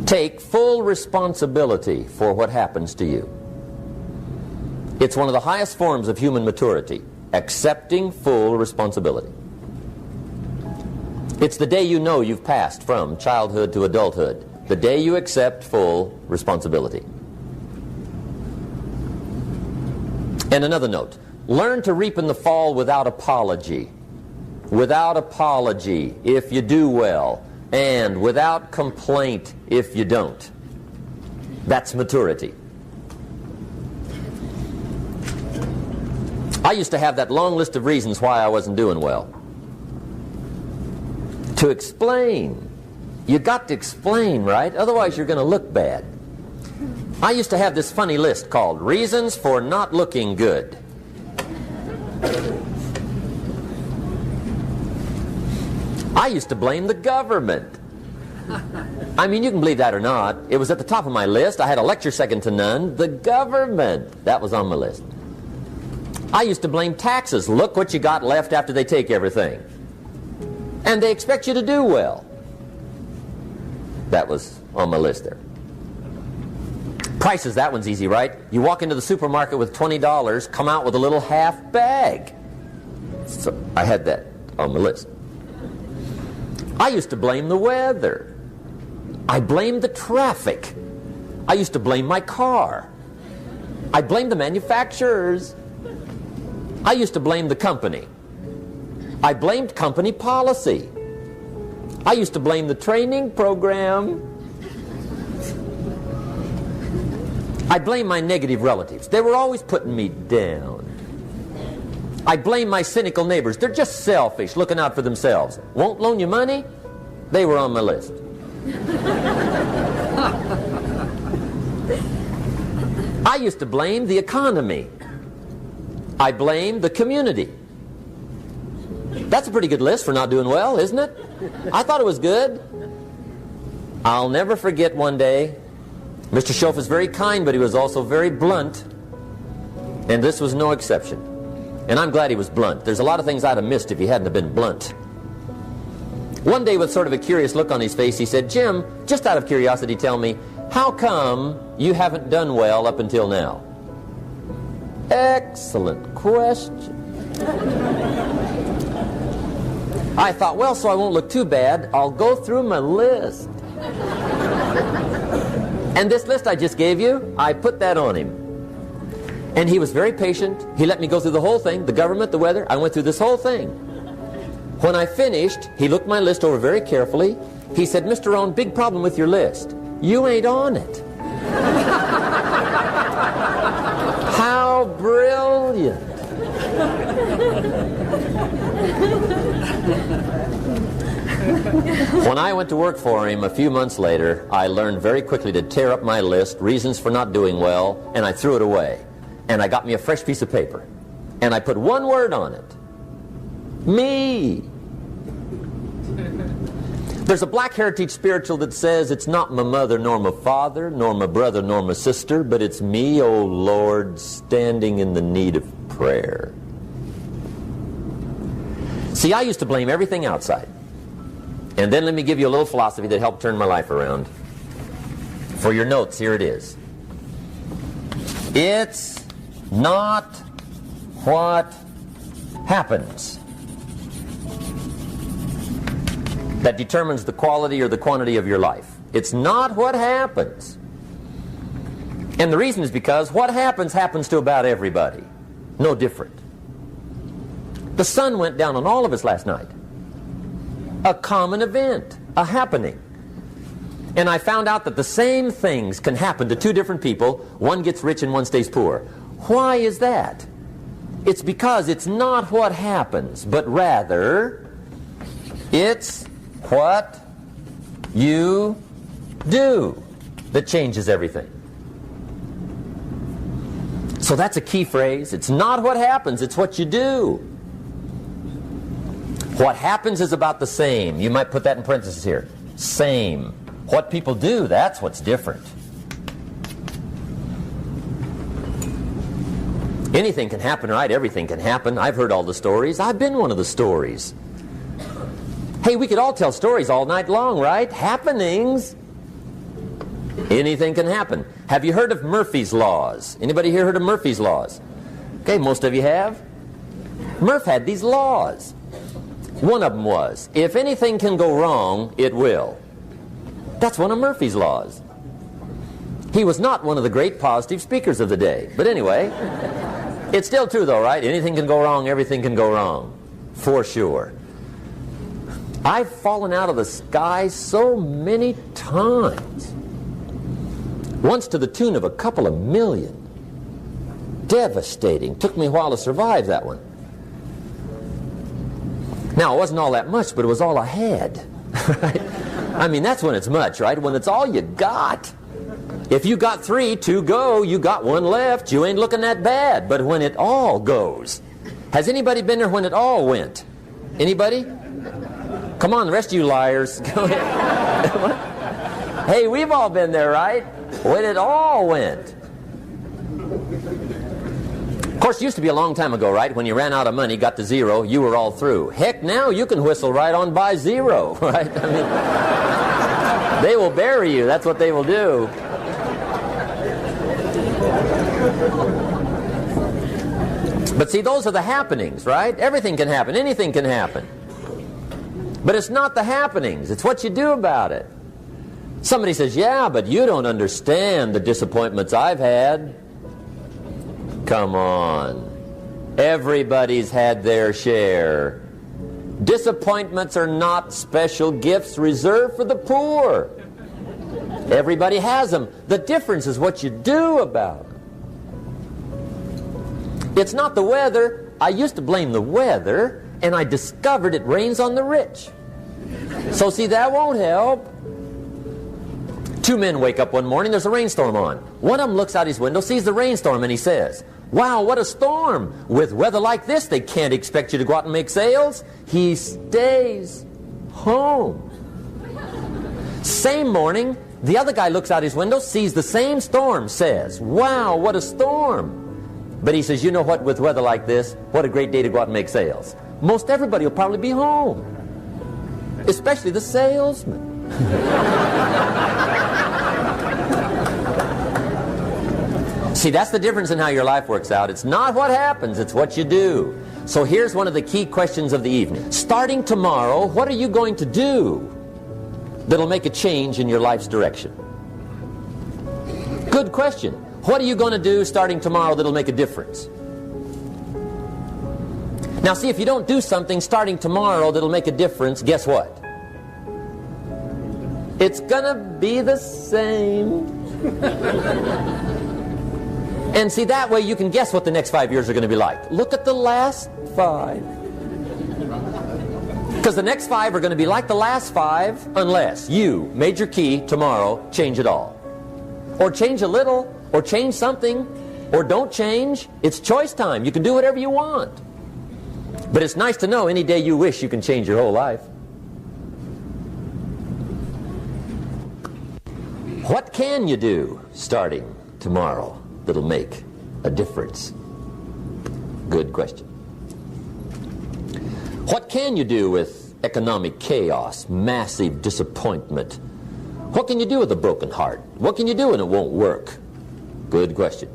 Take full responsibility for what happens to you. It's one of the highest forms of human maturity, accepting full responsibility. It's the day you know you've passed from childhood to adulthood, the day you accept full responsibility. And another note, learn to reap in the fall without apology. Without apology if you do well, and without complaint if you don't. That's maturity. I used to have that long list of reasons why I wasn't doing well. To explain. You got to explain, right? Otherwise you're going to look bad. I used to have this funny list called Reasons for Not Looking Good. I used to blame the government. I mean, you can believe that or not. It was at the top of my list. I had a lecture second to none. The government. That was on my list. I used to blame taxes. Look what you got left after they take everything. And they expect you to do well. That was on my list there. Prices, that one's easy, right? You walk into the supermarket with $20, come out with a little half bag. So I had that on my list. I used to blame the weather. I blamed the traffic. I used to blame my car. I blamed the manufacturers. I used to blame the company. I blamed company policy. I used to blame the training program. I blame my negative relatives. They were always putting me down. I blame my cynical neighbors. They're just selfish, looking out for themselves. Won't loan you money? They were on my list. I used to blame the economy. I blamed the community. That's a pretty good list for not doing well, isn't it? I thought it was good. I'll never forget one day, Mr. Schoaf was very kind, but he was also very blunt. And this was no exception. And I'm glad he was blunt. There's a lot of things I'd have missed if he hadn't have been blunt. One day, with sort of a curious look on his face, he said, "Jim, just out of curiosity, tell me, how come you haven't done well up until now?" Excellent question. I thought, well, so I won't look too bad, I'll go through my list. And this list I just gave you, I put that on him. And he was very patient. He let me go through the whole thing, the government, the weather. I went through this whole thing. When I finished, he looked my list over very carefully. He said, "Mr. Rohn, big problem with your list. You ain't on it." How brilliant. When I went to work for him a few months later, I learned very quickly to tear up my list, reasons for not doing well, and I threw it away. And I got me a fresh piece of paper. And I put one word on it. Me. There's a Black Heritage spiritual that says, "It's not my mother nor my father, nor my brother nor my sister, but it's me, O Lord, standing in the need of prayer." See, I used to blame everything outside. And then let me give you a little philosophy that helped turn my life around. For your notes, here it is. It's not what happens that determines the quality or the quantity of your life. It's not what happens. And the reason is because what happens to about everybody. No different. The sun went down on all of us last night. A common event, a happening. And I found out that the same things can happen to two different people. One gets rich and one stays poor. Why is that? It's because it's not what happens, but rather it's what you do that changes everything. So that's a key phrase. It's not what happens, it's what you do. What happens is about the same. You might put that in parentheses here. Same. What people do, that's what's different. Anything can happen, right? Everything can happen. I've heard all the stories. I've been one of the stories. Hey, we could all tell stories all night long, right? Happenings. Anything can happen. Have you heard of Murphy's Laws? Anybody here heard of Murphy's Laws? Okay, most of you have. Murph had these laws. One of them was, if anything can go wrong, it will. That's one of Murphy's Laws. He was not one of the great positive speakers of the day. But anyway, it's still true though, right? Anything can go wrong, everything can go wrong. For sure. I've fallen out of the sky so many times. Once to the tune of a couple of million. Devastating. Took me a while to survive that one. Now, it wasn't all that much, but it was all I had. Right? I mean, that's when it's much, right? When it's all you got. If you got 3, 2 go, you got 1 left, you ain't looking that bad. But when it all goes. Has anybody been there when it all went? Anybody? Come on, the rest of you liars. Go ahead. Hey, we've all been there, right? When it all went. Of course, it used to be a long time ago, right? When you ran out of money, got to 0, you were all through. Heck, now you can whistle right on by 0, right? I mean, they will bury you. That's what they will do. But see, those are the happenings, right? Everything can happen. Anything can happen. But it's not the happenings. It's what you do about it. Somebody says, yeah, but you don't understand the disappointments I've had. Come on. Everybody's had their share. Disappointments are not special gifts reserved for the poor. Everybody has them. The difference is what you do about them. It's not the weather. I used to blame the weather, and I discovered it rains on the rich. So see, that won't help. 2 men wake up one morning, there's a rainstorm on. One of them looks out his window, sees the rainstorm, and he says, wow, what a storm. With weather like this, they can't expect you to go out and make sales. He stays home. Same morning, the other guy looks out his window, sees the same storm, says, wow, what a storm. But he says, you know what, with weather like this, what a great day to go out and make sales. Most everybody will probably be home. Especially the salesman. See, that's the difference in how your life works out. It's not what happens, it's what you do. So here's one of the key questions of the evening. Starting tomorrow, what are you going to do that'll make a change in your life's direction? Good question. What are you going to do starting tomorrow that'll make a difference? Now see, if you don't do something starting tomorrow that'll make a difference, guess what? It's gonna be the same. And see, that way you can guess what the next 5 years are going to be like. Look at the last 5. Because the next 5 are going to be like the last 5 unless you, major key, tomorrow, change it all. Or change a little, or change something, or don't change. It's choice time. You can do whatever you want. But it's nice to know any day you wish you can change your whole life. What can you do starting tomorrow that'll make a difference? Good question. What can you do with economic chaos, massive disappointment? What can you do with a broken heart? What can you do when it won't work? Good question.